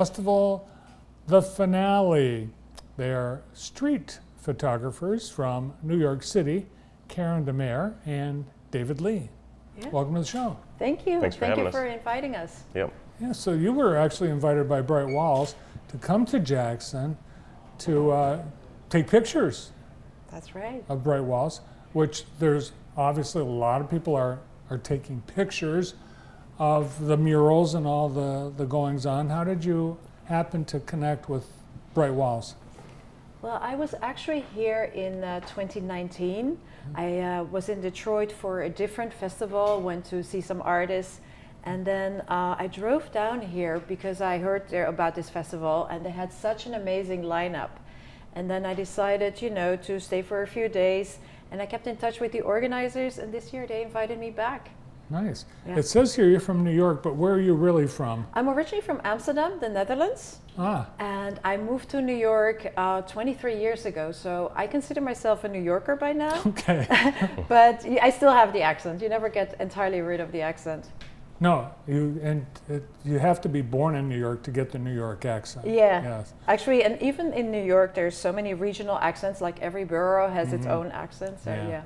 Festival, the finale. They are street photographers from New York City, Karen DeMare and David Lee. Yeah. Welcome to the show. Thank you. Thanks for having us. Thank you for inviting us. Yep. Yeah, so you were actually invited by Bray Wallace to come to Jackson to take pictures That's right. of Bray Wallace, which there's obviously a lot of people are taking pictures of the murals and all the goings on. How did you happen to connect with Bray Wallace? Well, I was actually here in 2019. I was in Detroit for a different festival, went to see some artists, and then I drove down here because I heard there about this festival and they had such an amazing lineup. And then I decided, to stay for a few days, and I kept in touch with the organizers, and this year they invited me back. Nice. Yeah. It says here you're from New York, but where are you really from? I'm originally from Amsterdam, the Netherlands. And I moved to New York 23 years ago, so I consider myself a New Yorker by now. Okay. But I still have the accent. You never get entirely rid of the accent. No, you have to be born in New York to get the New York accent. Yeah. Yes. Actually, and even in New York, there's so many regional accents, like every borough has its own accent, so yeah.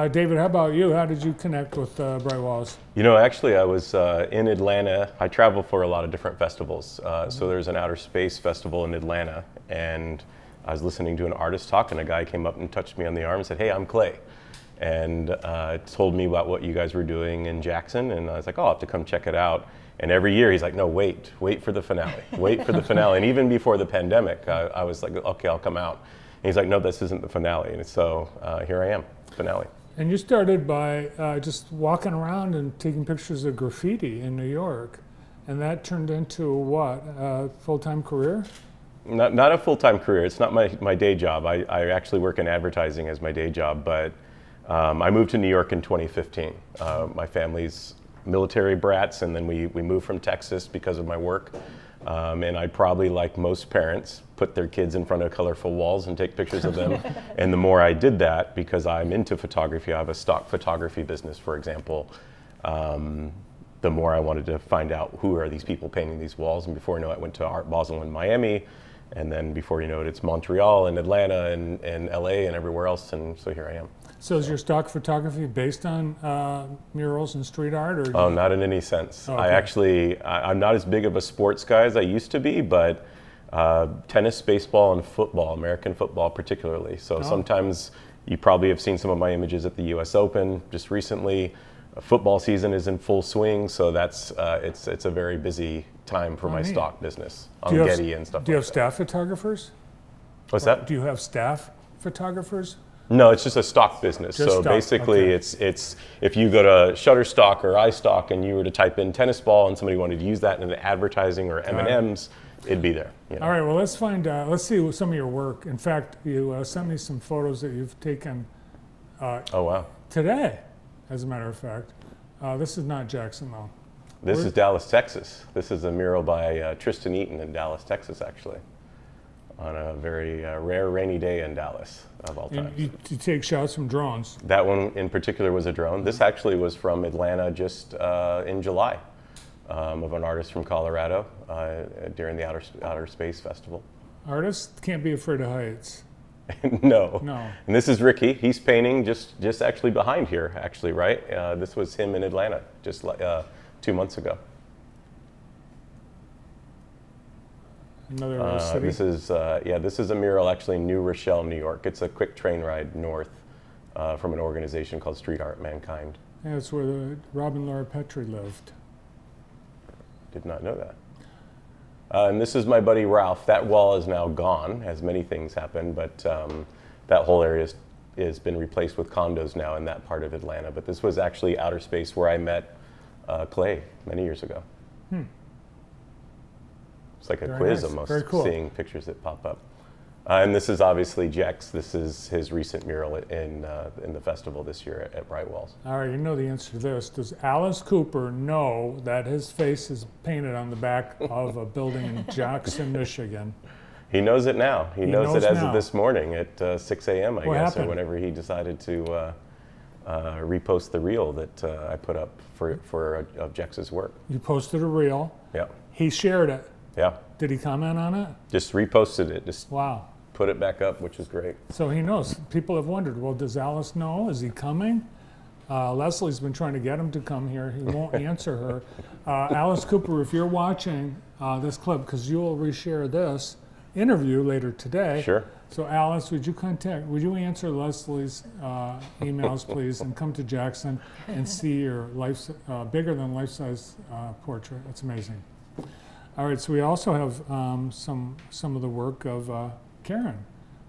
David, how about you? How did you connect with Bray Wallace? Actually, I was in Atlanta. I travel for a lot of different festivals. So there's an outer space festival in Atlanta, and I was listening to an artist talk, and a guy came up and touched me on the arm and said, "Hey, I'm Clay," and told me about what you guys were doing in Jackson, and I was like, "Oh, I'll have to come check it out." And every year he's like, "No, wait for the finale, wait for the finale." And even before the pandemic, I was like, "Okay, I'll come out." And he's like, "No, this isn't the finale." And so here I am, finale. And you started by just walking around and taking pictures of graffiti in New York, and that turned into what, a full-time career? Not a full-time career. It's not my day job. I actually work in advertising as my day job, but I moved to New York in 2015. My family's military brats, and then we moved from Texas because of my work. And I probably, like most parents, put their kids in front of colorful walls and take pictures of them. And the more I did that, because I'm into photography, I have a stock photography business, for example, the more I wanted to find out who are these people painting these walls. And before you know it, I went to Art Basel in Miami. And then before you know it, it's Montreal and Atlanta and LA and everywhere else. And so here I am. So is your stock photography based on murals and street art? Or not in any sense. Oh, okay. I'm not as big of a sports guy as I used to be, but tennis, baseball, and football, American football particularly. So sometimes you probably have seen some of my images at the US Open just recently. Football season is in full swing, so that's it's a very busy time for my stock business on Getty and stuff like that. Do you have staff photographers? What's that? Do you have staff photographers? No, it's just a stock business. Just so stock, basically, okay. it's if you go to Shutterstock or iStock and you were to type in tennis ball and somebody wanted to use that in the advertising or M&Ms, it'd be there. All right. Well, let's find. Let's see some of your work. In fact, you sent me some photos that you've taken. Oh wow. Today, as a matter of fact. This is not Jackson, though. This is Dallas, Texas. This is a mural by Tristan Eaton in Dallas, Texas, actually, on a very rare rainy day in Dallas of all time. You take shots from drones. That one in particular was a drone. This actually was from Atlanta just in July of an artist from Colorado during the Outer Space Festival. Artists can't be afraid of heights. No. No. And this is Ricky. He's painting just actually behind here, actually, right? This was him in Atlanta just 2 months ago. Another city? This is a mural actually in New Rochelle, New York. It's a quick train ride north from an organization called Street Art Mankind. Yeah, it's where Robin Laura Petrie lived. Did not know that. And this is my buddy Ralph. That wall is now gone, as many things happen, but that whole area has been replaced with condos now in that part of Atlanta. But this was actually outer space where I met Clay many years ago. It's like a Very quiz nice. almost, Very cool. seeing pictures that pop up. And this is obviously Jex. This is his recent mural in the festival this year at Bray Wallace. All right, you know the answer to this. Does Alice Cooper know that his face is painted on the back of a building in Jackson, Michigan? He knows it now. He knows it as now. of this morning at 6 a.m., I What guess, happened? or whenever he decided to repost the reel that I put up of Jex's work. You posted a reel. Yeah. He shared it. Yeah. Did he comment on it? Just reposted it. Just Wow. put it back up, which is great. So he knows. People have wondered, well, does Alice know? Is he coming? Leslie's been trying to get him to come here. He won't answer her. Alice Cooper, if you're watching this clip, because you'll reshare this interview later today. Sure. So Alice, would you answer Leslie's emails, please, and come to Jackson and see your bigger than life-size portrait. It's amazing. All right, so we also have some of the work of Karen.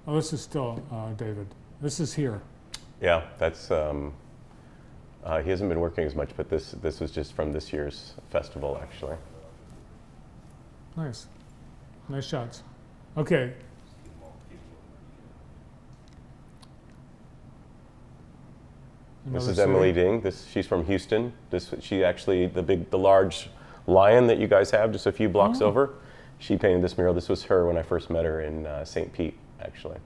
Oh, this is still David. This is here. Yeah, that's. He hasn't been working as much, but this was just from this year's festival, actually. Nice. Nice shots. Okay. This Another is Emily city. Ding. She's from Houston. She actually the large lion that you guys have just a few blocks over. She painted this mural. This was her when I first met her in St. Pete, actually.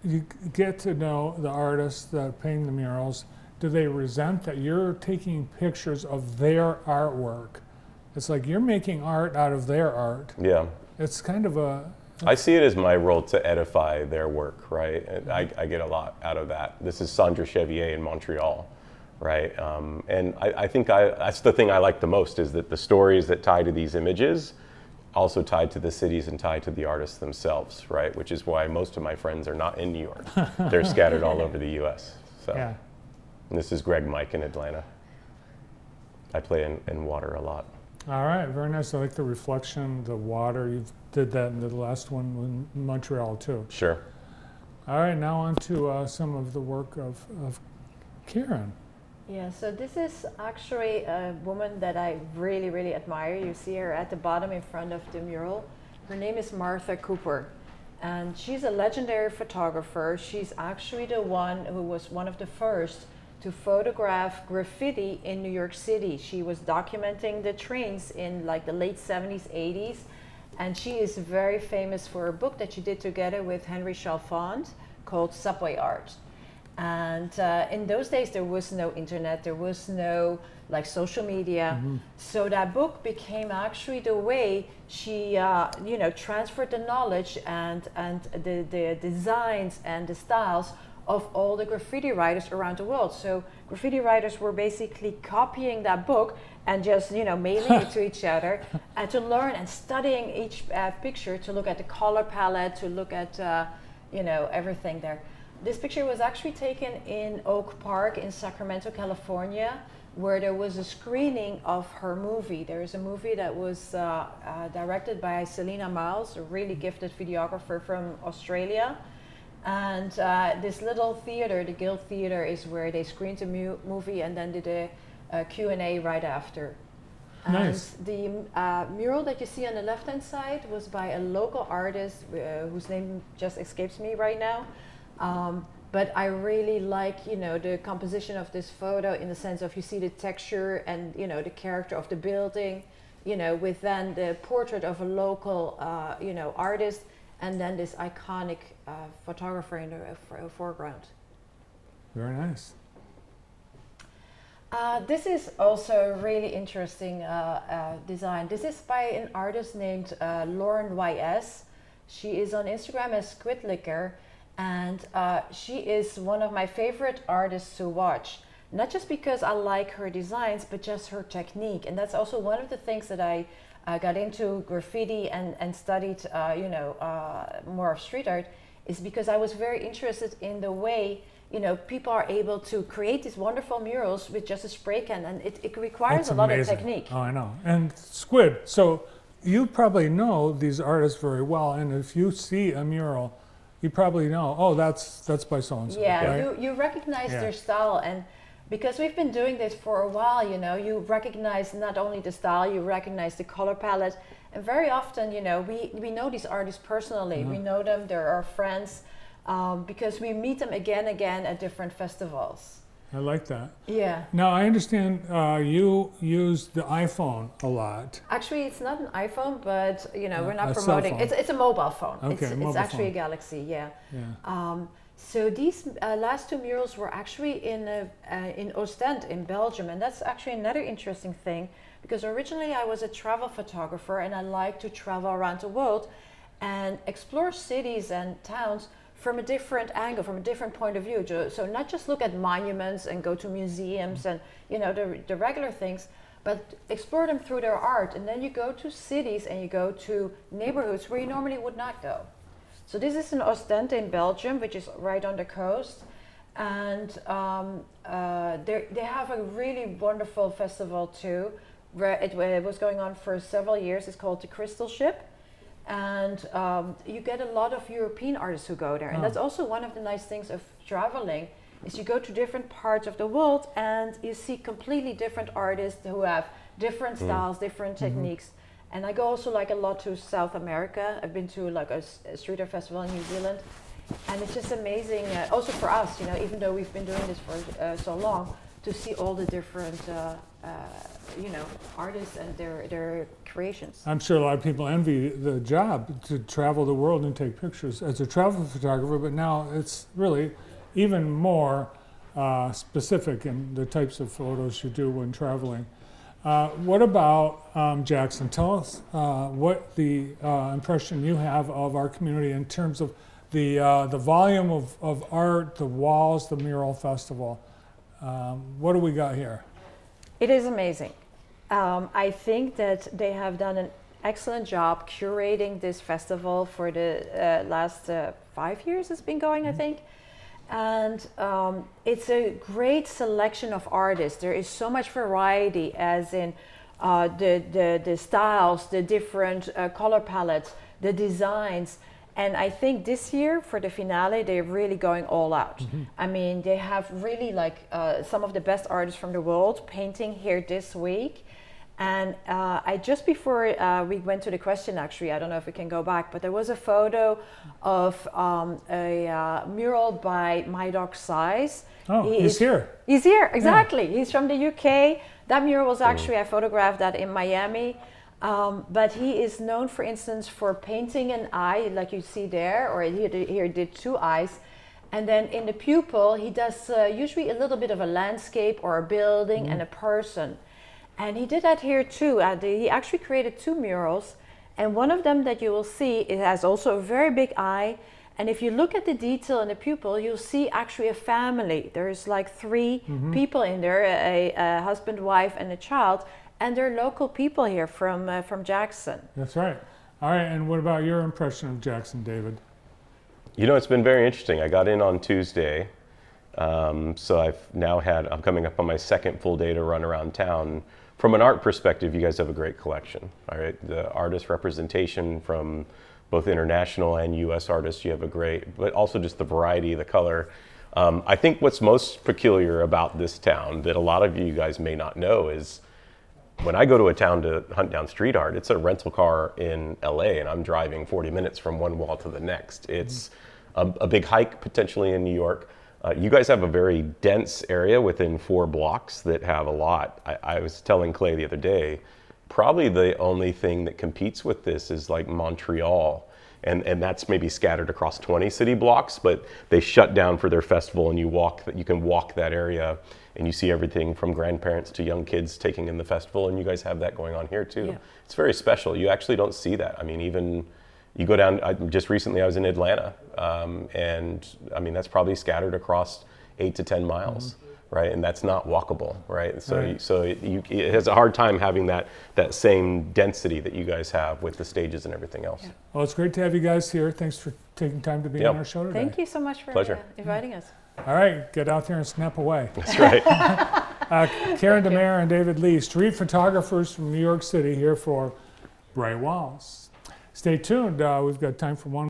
You get to know the artists that paint the murals. Do they resent that you're taking pictures of their artwork? It's like you're making art out of their art. Yeah. It's kind of a... I see it as my role to edify their work, right? And I get a lot out of that. This is Sandra Chevier in Montreal, right? And I think that's the thing I like the most, is that the stories that tie to these images also tied to the cities and tied to the artists themselves, right? Which is why most of my friends are not in New York. They're scattered all over the U.S. So. Yeah. And this is Greg Mike in Atlanta. I play in water a lot. All right, very nice. I like the reflection, the water. You did that in the last one in Montreal too. Sure. All right, now on to some of the work of Karen. Yeah, so this is actually a woman that I really, really admire. You see her at the bottom in front of the mural. Her name is Martha Cooper, and she's a legendary photographer. She's actually the one who was one of the first to photograph graffiti in New York City. She was documenting the trains in like the late 70s, 80s, and she is very famous for a book that she did together with Henry Chalfant called Subway Art. And in those days, there was no internet, there was no like social media. So that book became actually the way she, transferred the knowledge and the designs and the styles of all the graffiti writers around the world. So graffiti writers were basically copying that book and just, mailing it to each other and to learn and studying each picture, to look at the color palette, to look at, everything there. This picture was actually taken in Oak Park in Sacramento, California, where there was a screening of her movie. There is a movie that was directed by Selena Miles, a really gifted videographer from Australia. And this little theater, the Guild Theater, is where they screened the movie and then did a Q&A right after. Nice. And the mural that you see on the left-hand side was by a local artist whose name just escapes me right now. But I really like, the composition of this photo in the sense of you see the texture and, the character of the building, with then the portrait of a local, artist, and then this iconic photographer in the foreground. Very nice. This is also a really interesting design. This is by an artist named Lauren Y.S. She is on Instagram as Squidlicker, and she is one of my favorite artists to watch. Not just because I like her designs, but just her technique. And that's also one of the things that I got into graffiti and studied, more of street art, is because I was very interested in the way, people are able to create these wonderful murals with just a spray can, and it requires That's a lot amazing. of technique. Oh, I know. And Squid, so you probably know these artists very well, and if you see a mural, you probably know, oh, that's by so-and-so. Yeah, right? you recognize Yeah. their style, and because we've been doing this for a while, you recognize not only the style, you recognize the color palette, and very often, we know these artists personally. We know them; they're our friends, because we meet them again at different festivals. I like that. Yeah. Now, I understand you use the iPhone a lot. Actually, it's not an iPhone, but we're not a cell promoting. phone. It's a mobile phone. Okay, it's mobile actually phone. a Galaxy. Yeah. Yeah. So these last two murals were actually in Ostend in Belgium, and that's actually another interesting thing because originally I was a travel photographer and I like to travel around the world and explore cities and towns from a different angle, from a different point of view. So not just look at monuments and go to museums and the regular things, but explore them through their art. And then you go to cities and you go to neighborhoods where you normally would not go. So this is in Ostend in Belgium, which is right on the coast. And they have a really wonderful festival too, where it was going on for several years. It's called the Crystal Ship. And you get a lot of European artists who go there. And that's also one of the nice things of traveling, is you go to different parts of the world and you see completely different artists who have different styles, different techniques. And I go also like a lot to South America. I've been to like a street art festival in New Zealand. And it's just amazing, also for us, even though we've been doing this for so long, to see all the different artists and their creations. I'm sure a lot of people envy the job to travel the world and take pictures as a travel photographer, but now it's really even more specific in the types of photos you do when traveling. What about Jackson? Tell us what the impression you have of our community in terms of the volume of art, the walls, the mural festival. What do we got here? It is amazing. I think that they have done an excellent job curating this festival for the last 5 years it's been going, I think. And it's a great selection of artists. There is so much variety, as in the styles, the different color palettes, the designs. And I think this year for the finale, they're really going all out. I mean, they have really some of the best artists from the world painting here this week. And just before we went to the question, actually, I don't know if we can go back, but there was a photo of a mural by My Dog Size. Oh, he's here. He's here, exactly. Yeah. He's from the UK. That mural was actually, I photographed that in Miami. But he is known, for instance, for painting an eye, like you see there, or here did 2 eyes. And then in the pupil, he does usually a little bit of a landscape or a building and a person. And he did that here too. He actually created 2 murals. And one of them that you will see, it has also a very big eye. And if you look at the detail in the pupil, you'll see actually a family. There's like 3 people in there, a husband, wife, and a child. And they're local people here from Jackson. That's right. All right, and what about your impression of Jackson, David? It's been very interesting. I got in on Tuesday, so I'm coming up on my second full day to run around town. From an art perspective, you guys have a great collection. All right, the artist representation from both international and U.S. artists, you have a great, but also just the variety, the color. I think what's most peculiar about this town that a lot of you guys may not know is, when I go to a town to hunt down street art, it's a rental car in LA and I'm driving 40 minutes from one wall to the next. It's a big hike potentially in New York. You guys have a very dense area within 4 blocks that have a lot. I was telling Clay the other day, probably the only thing that competes with this is like Montreal. And that's maybe scattered across 20 city blocks, but they shut down for their festival and you can walk that area and you see everything from grandparents to young kids taking in the festival, and you guys have that going on here too. Yeah. It's very special. You actually don't see that. I mean, even you go down, just recently I was in Atlanta, and I mean, that's probably scattered across 8 to 10 miles. Right, and that's not walkable, right? So, it has a hard time having that same density that you guys have with the stages and everything else. Yeah. Well, it's great to have you guys here. Thanks for taking time to be on our show today. Thank you so much for inviting us. All right, get out there and snap away. That's right. Karen DeMare and David Lee, street photographers from New York City, here for Bray Wallace. Stay tuned. We've got time for one